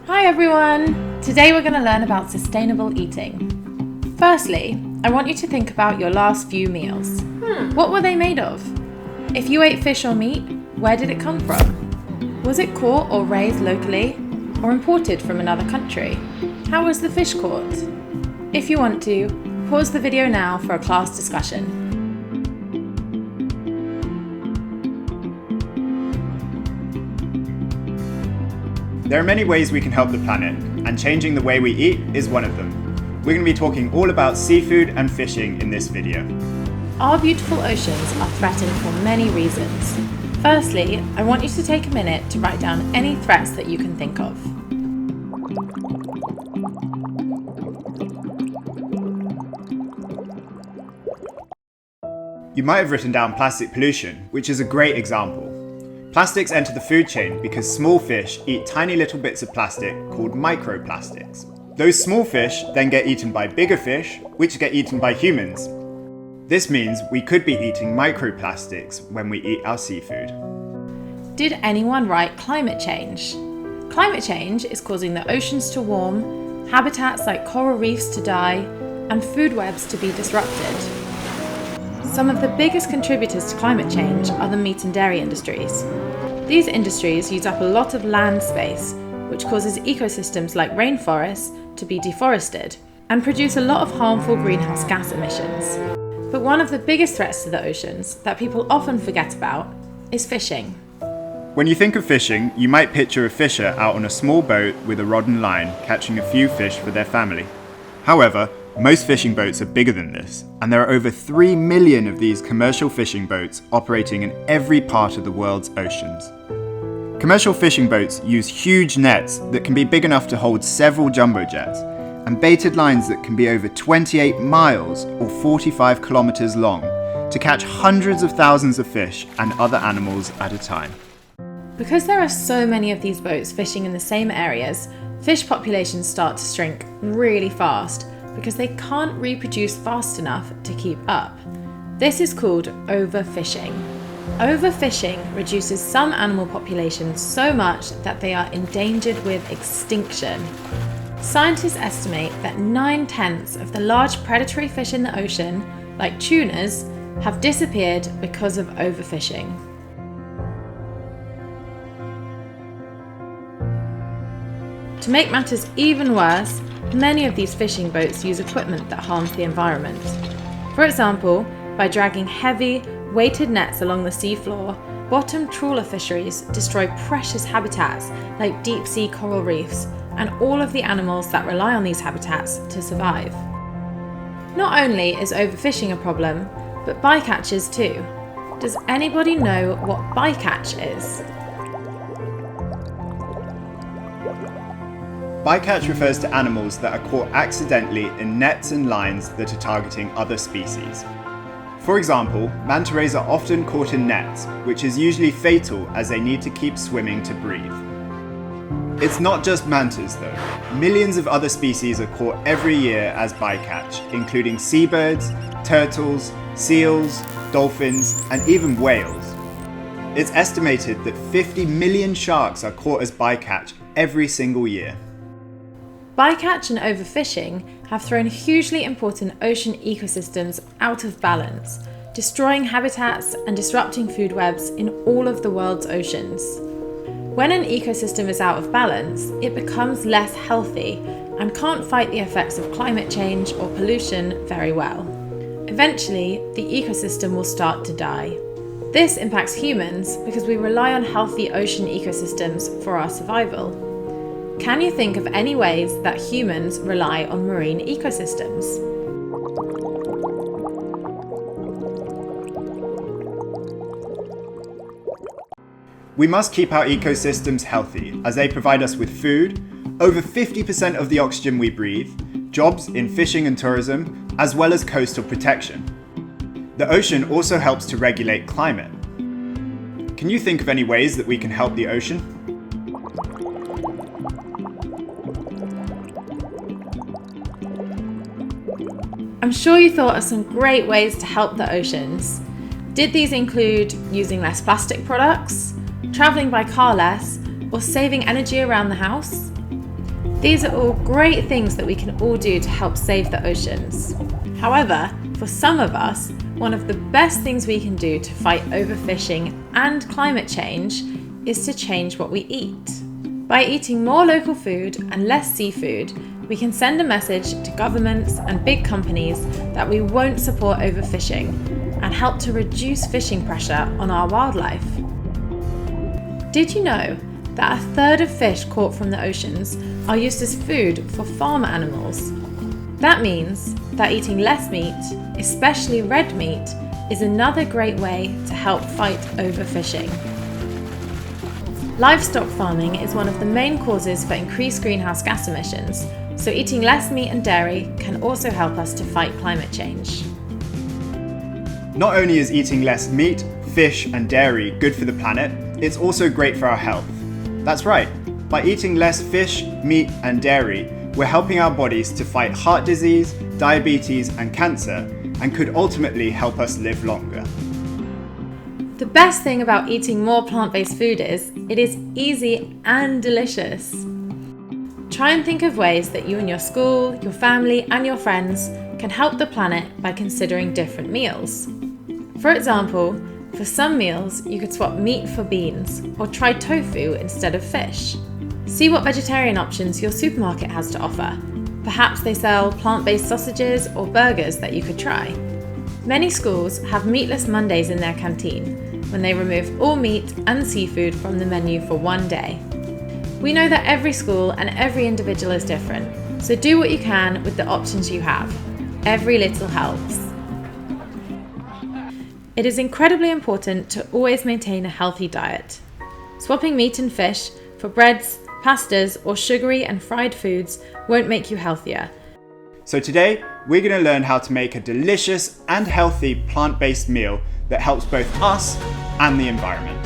Hi everyone! Today we're going to learn about sustainable eating. Firstly, I want you to think about your last few meals. What were they made of? If you ate fish or meat, where did it come from? Was it caught or raised locally, or imported from another country? How was the fish caught? If you want to, pause the video now for a class discussion. There are many ways we can help the planet, and changing the way we eat is one of them. We're going to be talking all about seafood and fishing in this video. Our beautiful oceans are threatened for many reasons. Firstly, I want you to take a minute to write down any threats that you can think of. You might have written down plastic pollution, which is a great example. Plastics enter the food chain because small fish eat tiny little bits of plastic called microplastics. Those small fish then get eaten by bigger fish, which get eaten by humans. This means we could be eating microplastics when we eat our seafood. Did anyone write climate change? Climate change is causing the oceans to warm, habitats like coral reefs to die, and food webs to be disrupted. Some of the biggest contributors to climate change are the meat and dairy industries. These industries use up a lot of land space, which causes ecosystems like rainforests to be deforested and produce a lot of harmful greenhouse gas emissions. But one of the biggest threats to the oceans that people often forget about is fishing. When you think of fishing, you might picture a fisher out on a small boat with a rod and line catching a few fish for their family. However, most fishing boats are bigger than this, and there are over 3 million of these commercial fishing boats operating in every part of the world's oceans. Commercial fishing boats use huge nets that can be big enough to hold several jumbo jets, and baited lines that can be over 28 miles or 45 kilometers long to catch hundreds of thousands of fish and other animals at a time. Because there are so many of these boats fishing in the same areas, fish populations start to shrink really fast because they can't reproduce fast enough to keep up. This is called overfishing. Overfishing reduces some animal populations so much that they are endangered with extinction. Scientists estimate that 9/10 of the large predatory fish in the ocean, like tunas, have disappeared because of overfishing. To make matters even worse, many of these fishing boats use equipment that harms the environment. For example, by dragging heavy, weighted nets along the seafloor, bottom trawler fisheries destroy precious habitats like deep-sea coral reefs and all of the animals that rely on these habitats to survive. Not only is overfishing a problem, but bycatches too. Does anybody know what bycatch is? Bycatch refers to animals that are caught accidentally in nets and lines that are targeting other species. For example, manta rays are often caught in nets, which is usually fatal as they need to keep swimming to breathe. It's not just mantas though. Millions of other species are caught every year as bycatch, including seabirds, turtles, seals, dolphins, and even whales. It's estimated that 50 million sharks are caught as bycatch every single year. Bycatch and overfishing have thrown hugely important ocean ecosystems out of balance, destroying habitats and disrupting food webs in all of the world's oceans. When an ecosystem is out of balance, it becomes less healthy and can't fight the effects of climate change or pollution very well. Eventually, the ecosystem will start to die. This impacts humans because we rely on healthy ocean ecosystems for our survival. Can you think of any ways that humans rely on marine ecosystems? We must keep our ecosystems healthy as they provide us with food, over 50% of the oxygen we breathe, jobs in fishing and tourism, as well as coastal protection. The ocean also helps to regulate climate. Can you think of any ways that we can help the ocean? I'm sure you thought of some great ways to help the oceans. Did these include using less plastic products, travelling by car less, or saving energy around the house? These are all great things that we can all do to help save the oceans. However, for some of us, one of the best things we can do to fight overfishing and climate change is to change what we eat. By eating more local food and less seafood, we can send a message to governments and big companies that we won't support overfishing and help to reduce fishing pressure on our wildlife. Did you know that a third of fish caught from the oceans are used as food for farm animals? That means that eating less meat, especially red meat, is another great way to help fight overfishing. Livestock farming is one of the main causes for increased greenhouse gas emissions, so eating less meat and dairy can also help us to fight climate change. Not only is eating less meat, fish, and dairy good for the planet, it's also great for our health. That's right, by eating less fish, meat, and dairy, we're helping our bodies to fight heart disease, diabetes, and cancer, and could ultimately help us live longer. The best thing about eating more plant-based food is it is easy and delicious. Try and think of ways that you and your school, your family, and your friends can help the planet by considering different meals. For example, for some meals, you could swap meat for beans or try tofu instead of fish. See what vegetarian options your supermarket has to offer. Perhaps they sell plant-based sausages or burgers that you could try. Many schools have Meatless Mondays in their canteen, when they remove all meat and seafood from the menu for one day. We know that every school and every individual is different, so do what you can with the options you have. Every little helps. It is incredibly important to always maintain a healthy diet. Swapping meat and fish for breads, pastas, or sugary and fried foods won't make you healthier. So today, we're going to learn how to make a delicious and healthy plant-based meal that helps both us and the environment.